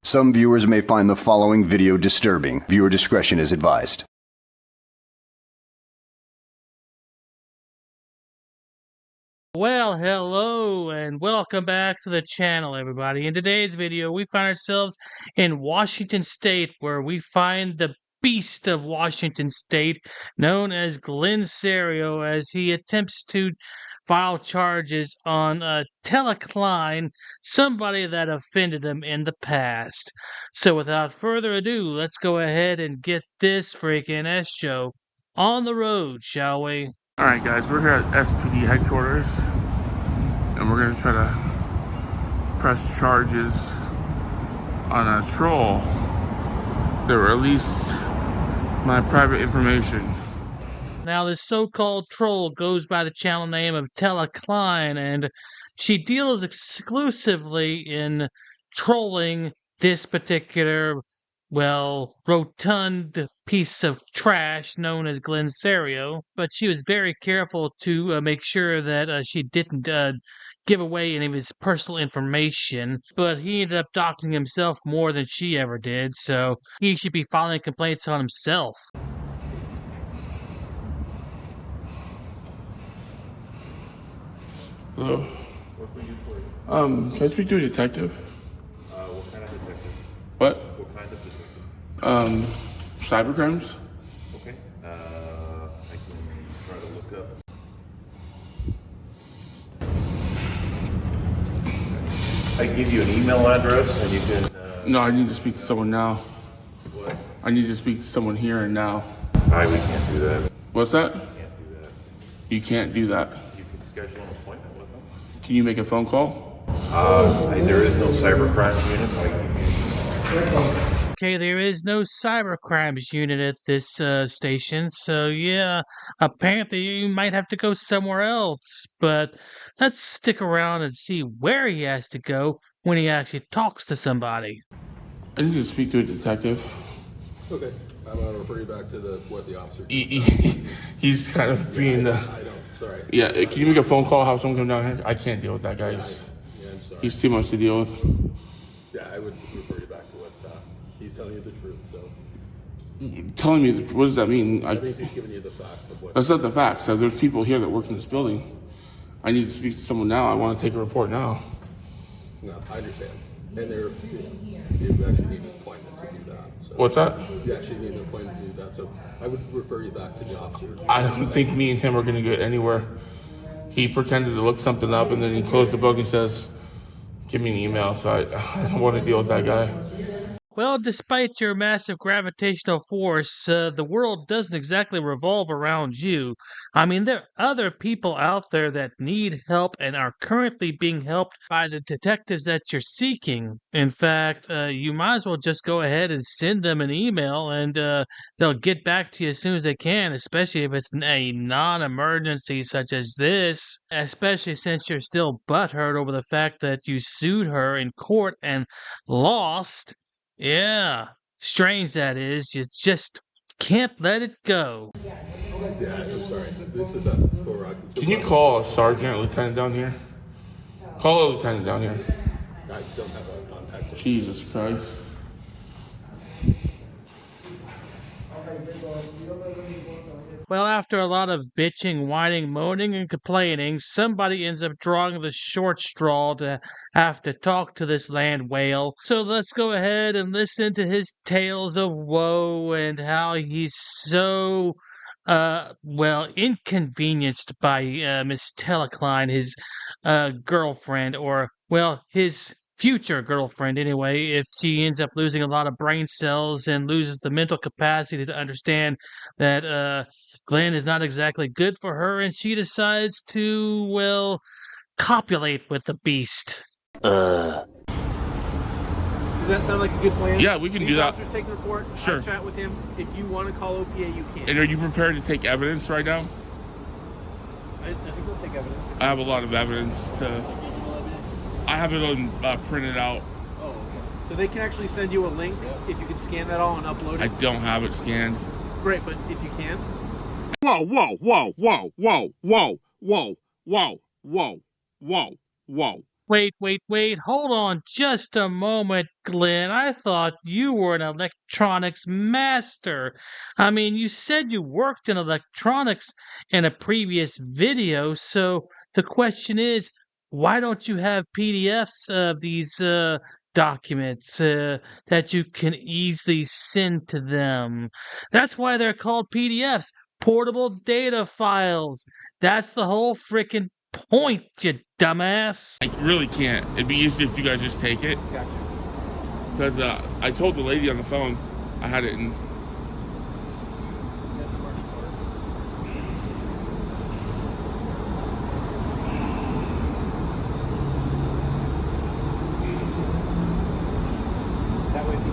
Some viewers may find the following video disturbing. Viewer discretion is advised. Well, hello and welcome back to the channel, everybody. In today's video, we find ourselves in Washington State, where we find the beast of Washington State, known as Glenn Serio, as he attempts to file charges on Klein, somebody that offended him in the past. So without further ado, let's go ahead and get this freaking S-show on the road, shall we? Alright guys, we're here at SPD headquarters and we're going to try to press charges on a troll that released my private information. Now this so-called troll goes by the channel name of Klein, and she deals exclusively in trolling this particular, well, rotund piece of trash known as Glenn Serio, but she was very careful to make sure that she didn't give away any of his personal information, but he ended up doxing himself more than she ever did, so he should be filing complaints on himself. Hello? Can I speak to a detective? What kind of detective? What? What kind of detective? Cybercrimes? Okay. I can try to look up. I can give you an email address and you can... No, I need to speak to someone now. What? I need to speak to someone here and now. We can't do that. What's that? Can't do that. You can't do that. You can schedule an appointment with them. Can you make a phone call? There is no cybercrime unit. I can... Okay, there is no cybercrimes unit at this station, so yeah, apparently you might have to go somewhere else, but let's stick around and see where he has to go when he actually talks to somebody. I need to speak to a detective. Okay, I'm gonna refer you back to what the officer. He's kind of being the... I don't, sorry. Yeah, can you make a phone call, have someone come down here? I can't deal with that guy. Yeah, I'm sorry. He's too much to deal with. Yeah, I would refer you back to what he's telling you the truth, so. Telling me, what does that mean? That means he's giving you the facts of what. That's not the facts. There's people here that work in this building. I need to speak to someone now. I want to take a report now. No, I understand. And you actually need an appointment to do that. So. What's that? You actually need an appointment to do that, so I would refer you back to the officer. I don't think me and him are going to get anywhere. He pretended to look something up and then he closed the book and says, give me an email. So I don't want to deal with that guy. Well, despite your massive gravitational force, the world doesn't exactly revolve around you. I mean, there are other people out there that need help and are currently being helped by the detectives that you're seeking. In fact, you might as well just go ahead and send them an email and they'll get back to you as soon as they can, especially if it's a non-emergency such as this, especially since you're still butthurt over the fact that you sued her in court and lost. Yeah, strange that is. You just can't let it go. Yeah, I'm sorry. This is for Can you call a sergeant or lieutenant down here? Call a lieutenant down here. I don't have a contact. Jesus Christ. Well, after a lot of bitching, whining, moaning, and complaining, somebody ends up drawing the short straw to have to talk to this land whale. So let's go ahead and listen to his tales of woe and how he's so, inconvenienced by Miss Klein, his girlfriend, or, well, his future girlfriend anyway, if she ends up losing a lot of brain cells and loses the mental capacity to understand that, Glenn is not exactly good for her, and she decides to, well, copulate with the beast. Does that sound like a good plan? Yeah, we can do that. Officers take the report. Sure. I'll chat with him. If you want to call OPA, you can. And are you prepared to take evidence right now? I think we'll take evidence. I have a lot of evidence to... Digital evidence? I have it on printed out. Oh, okay. So they can actually send you a link if you can scan that all and upload I it? don't have it scanned. Great, but if you can... Whoa, whoa, whoa, whoa, whoa, whoa, whoa, whoa, whoa, whoa, whoa. Wait. Hold on just a moment, Glenn. I thought you were an electronics master. I mean, you said you worked in electronics in a previous video, so the question is, why don't you have PDFs of these documents that you can easily send to them? That's why they're called PDFs, portable data files. That's the whole freaking point, you dumbass. I really can't. It'd be easier if you guys just take it. Gotcha. Because I told the lady on the phone I had it in. That way, if he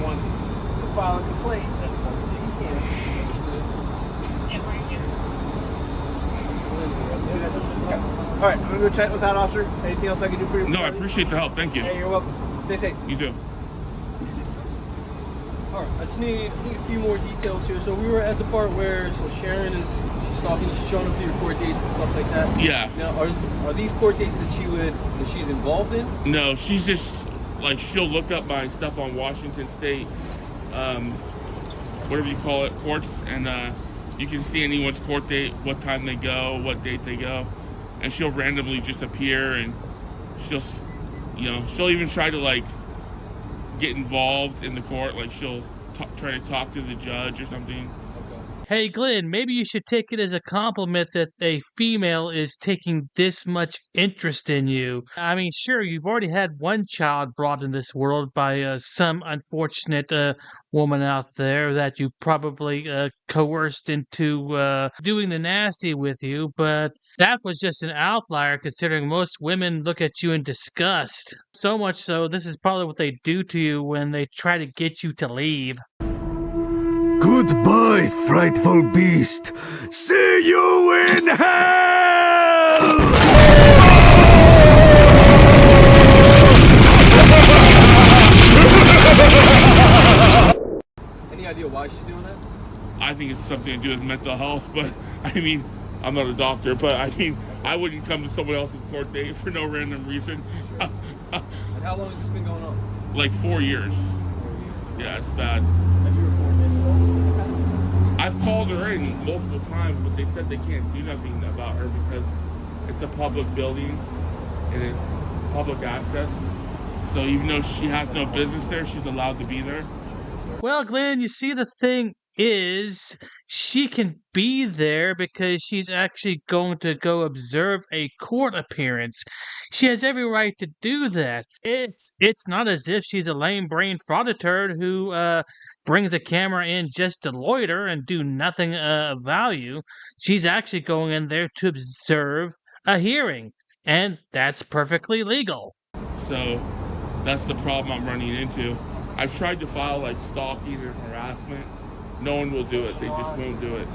wants to file a complaint, he can. Okay. All right, I'm gonna go chat with that officer. Anything else I can do for you? No, I appreciate the help. Thank you. Hey, you're welcome. Stay safe. You do. All right, I just need a few more details here. So we were at the part where Sharon she's stalking, she's showing up to your court dates and stuff like that. Yeah. Now, are these court dates that she's involved in? No, she's just like, she'll look up my stuff on Washington State, whatever you call it, courts, and you can see anyone's court date, what time they go, what date they go, and she'll randomly just appear, and she'll even try to like get involved in the court, like she'll try to talk to the judge or something. Hey, Glenn, maybe you should take it as a compliment that a female is taking this much interest in you. I mean, sure, you've already had one child brought in this world by some unfortunate woman out there that you probably coerced into doing the nasty with you, but that was just an outlier considering most women look at you in disgust. So much so, this is probably what they do to you when they try to get you to leave. Goodbye, frightful beast. See you in hell! Any idea why she's doing that? I think it's something to do with mental health, but I mean, I'm not a doctor, but I mean, I wouldn't come to someone else's court date for no random reason. And how long has this been going on? Like 4 years. Yeah, it's bad. Have you reported this at all in the past? I've called her in multiple times, but they said they can't do nothing about her because it's a public building and it's public access. So even though she has no business there, she's allowed to be there. Well, Glenn, you see, the thing is, she can be there because she's actually going to go observe a court appearance. She has every right to do that. It's not as if she's a lame-brained frauditor who brings a camera in just to loiter and do nothing of value. She's actually going in there to observe a hearing, and that's perfectly legal. So that's the problem I'm running into. I've tried to file like stalking or harassment. No one will do it. They just won't do it.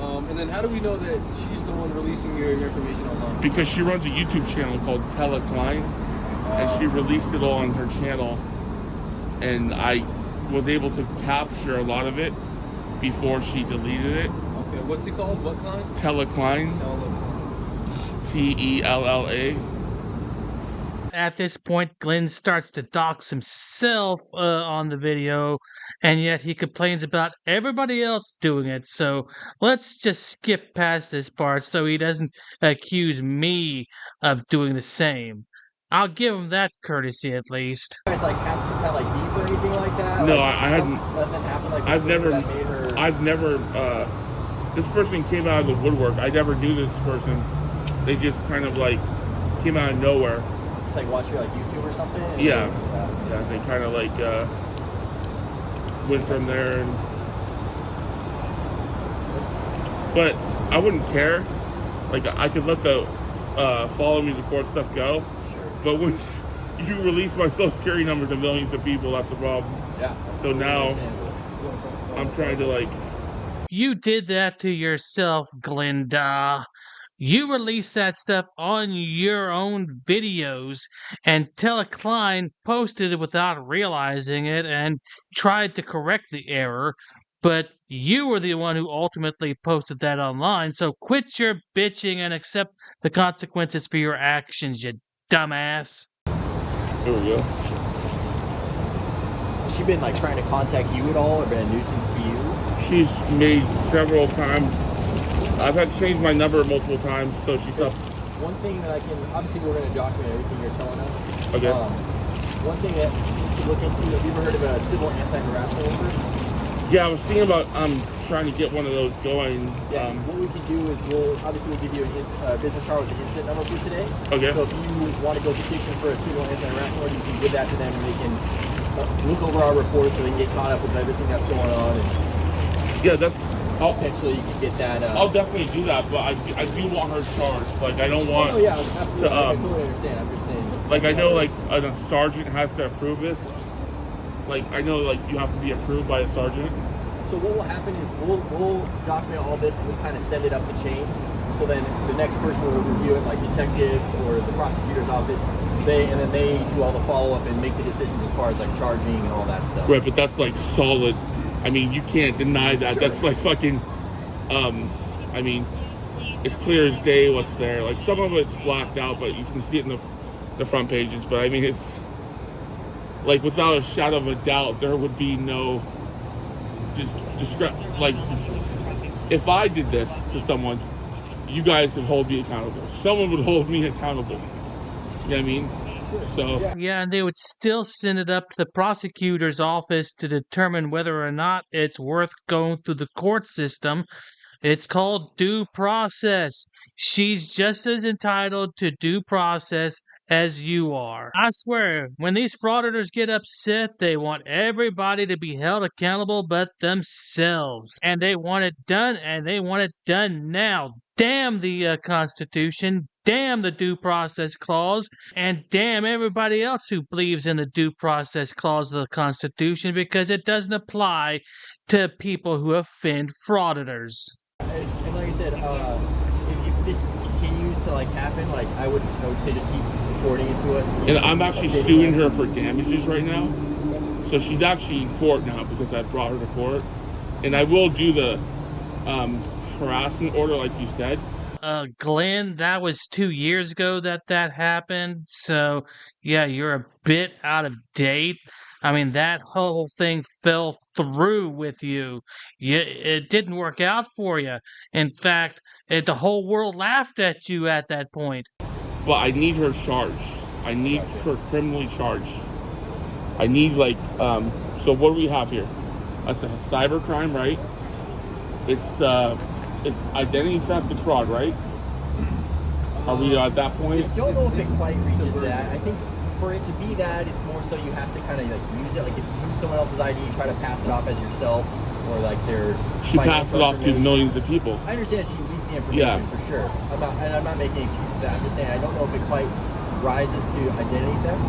And then how do we know that she's the one releasing your information online? Because she runs a YouTube channel called Decline, and she released it all on her channel. And I was able to capture a lot of it before she deleted it. Okay, what's it called? What kind? Decline. Tella. At this point, Glenn starts to dox himself on the video, and yet he complains about everybody else doing it. So let's just skip past this part so he doesn't accuse me of doing the same. I'll give him that courtesy at least. You guys like have some kind of like beef or anything like that? No, like, I hadn't. Nothing happened like I've never. that made her... I've never. This person came out of the woodwork. I never knew this person. They just kind of like came out of nowhere. Just like watch your like YouTube or something? Yeah. Yeah, they kind of like went from there, and but I wouldn't care. Like I could let the follow me to court stuff go, Sure. but when you release my social security number to millions of people, that's a problem. Yeah. So now I'm trying to like. You did that to yourself, Glenda. You released that stuff on your own videos, and Decline posted it without realizing it and tried to correct the error, but You were the one who ultimately posted that online, so quit your bitching and accept the consequences for your actions, you dumbass. Here we go. Has she been like trying to contact you at all, or been a nuisance to you? She's made several times. I've had to change my number multiple times, so she's up. One thing that I can, obviously we're going to document everything you're telling us. Okay. One thing that you could look into, have you ever heard of a civil anti-harassment order? Yeah, I was thinking about trying to get one of those going. Yeah, what we can do is we'll give you a business card with the incident number for today. Okay. So if you want to go petition for a civil anti-harassment order, you can give that to them and they can look over our report so they can get caught up with everything that's going on. And yeah, that's... potentially you can get that. I'll definitely do that, but I do want her charged. Like, I don't want... Oh, yeah, absolutely. To, I totally understand. I'm just saying... Like, I know, like, a sergeant has to approve this. Like, I know, like, you have to be approved by a sergeant. So what will happen is we'll document all this and we'll kind of send it up the chain. So then the next person will review it, like detectives or the prosecutor's office. And then they do all the follow-up and make the decisions as far as, like, charging and all that stuff. Right, but that's, like, solid. I mean, you can't deny that. Sure. That's, like, fucking... I mean, it's clear as day what's there. Like, some of it's blacked out, but you can see it in the front pages. But, I mean, it's... Like, without a shadow of a doubt, there would be no... like, if I did this to someone, you guys would hold me accountable. Someone would hold me accountable. You know what I mean? So yeah, and they would still send it up to the prosecutor's office to determine whether or not it's worth going through the court system. It's called due process. She's just as entitled to due process as you are. I swear, when these frauditors get upset, they want everybody to be held accountable but themselves. And they want it done, and they want it done now. Damn the Constitution, damn the Due Process Clause, and damn everybody else who believes in the Due Process Clause of the Constitution, because it doesn't apply to people who offend frauditors. And like I said, if this continues to like happen, like I would say just keep reporting it to us. And I'm actually suing her for damages right now. So she's actually in court now because I brought her to court. And I will do the harassment order like you said. Glenn, that was 2 years ago that happened. So, yeah, you're a bit out of date. I mean, that whole thing fell through with you. It didn't work out for you. In fact, the whole world laughed at you at that point. But I need her charged. I need her criminally charged. I need, like, so what do we have here? That's a cybercrime, right? It's identity theft and fraud, right? Are we at that point? I don't know if it quite reaches that. I think for it to be that, it's more so you have to kind of like use it. Like if you use someone else's ID, you try to pass it off as yourself, or like their. She passed it off to millions of people. I understand she leaked the information for sure. I'm not making excuses for that. I'm just saying I don't know if it quite rises to identity theft.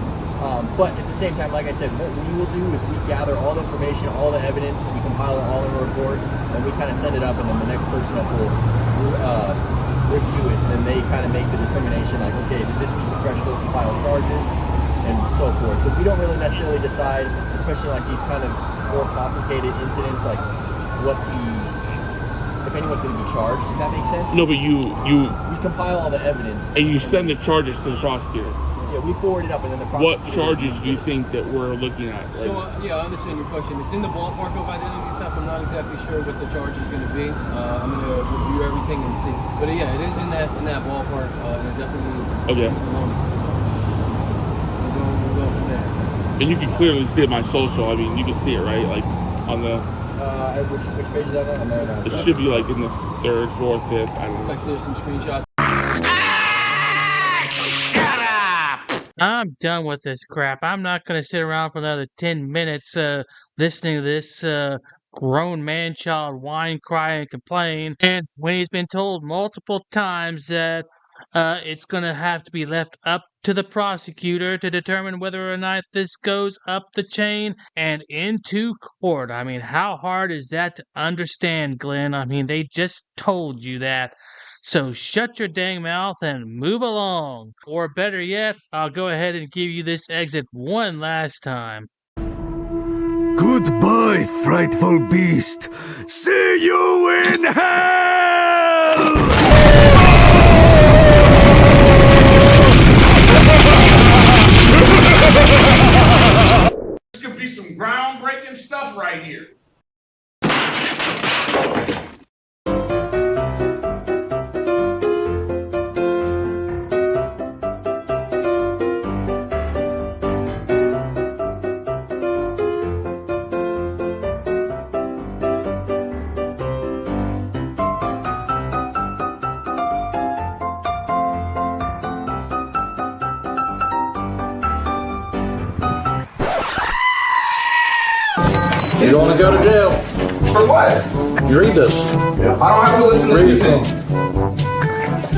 But at the same time, like I said, what we will do is we gather all the information, all the evidence, we compile it all in a report, and we kind of send it up, and then the next person up will review it, and then they kind of make the determination, like, okay, does this meet the threshold to file charges, and so forth. So we don't really necessarily decide, especially like these kind of more complicated incidents, like if anyone's going to be charged, if that makes sense. No, but we compile all the evidence, and you send the charges to the prosecutor. Yeah, we forward it up, and then the prosecutor. What charges do you think that we're looking at? Like, so, yeah, I understand your question. It's in the ballpark of identity theft. I'm not exactly sure what the charge is going to be. I'm going to review everything and see. But yeah, it is in that ballpark, and it definitely is. Okay. We'll go from there. And you can clearly see it my social. I mean, you can see it, right? Like on the. Which page is that on? It should be like in the third, fourth, fifth. I don't know. It's like there's some screenshots. I'm done with this crap. I'm not going to sit around for another 10 minutes listening to this grown man-child whine, cry, and complain. And when he's been told multiple times that it's going to have to be left up to the prosecutor to determine whether or not this goes up the chain and into court. I mean, how hard is that to understand, Glenn? I mean, they just told you that. So shut your dang mouth and move along. Or better yet, I'll go ahead and give you this exit one last time. Goodbye. Goodbye, frightful beast. See you in hell! This could be some groundbreaking stuff right here. You don't want to go to jail. For what? You read this. I don't have to listen to anything.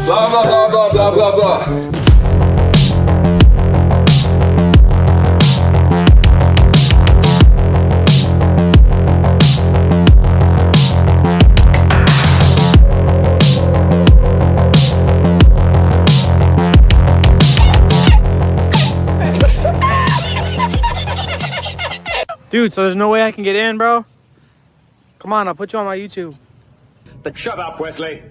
Blah, blah, blah, blah, blah, blah, blah. Dude, so there's no way I can get in, bro? Come on, I'll put you on my YouTube. But shut up, Wesley.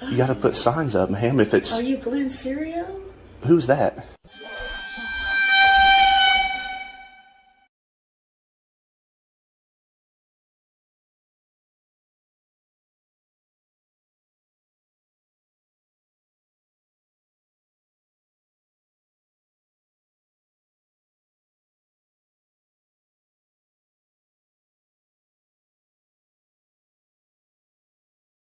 You gotta put signs up, ma'am, if it's... Are you Glenn Serio? Who's that?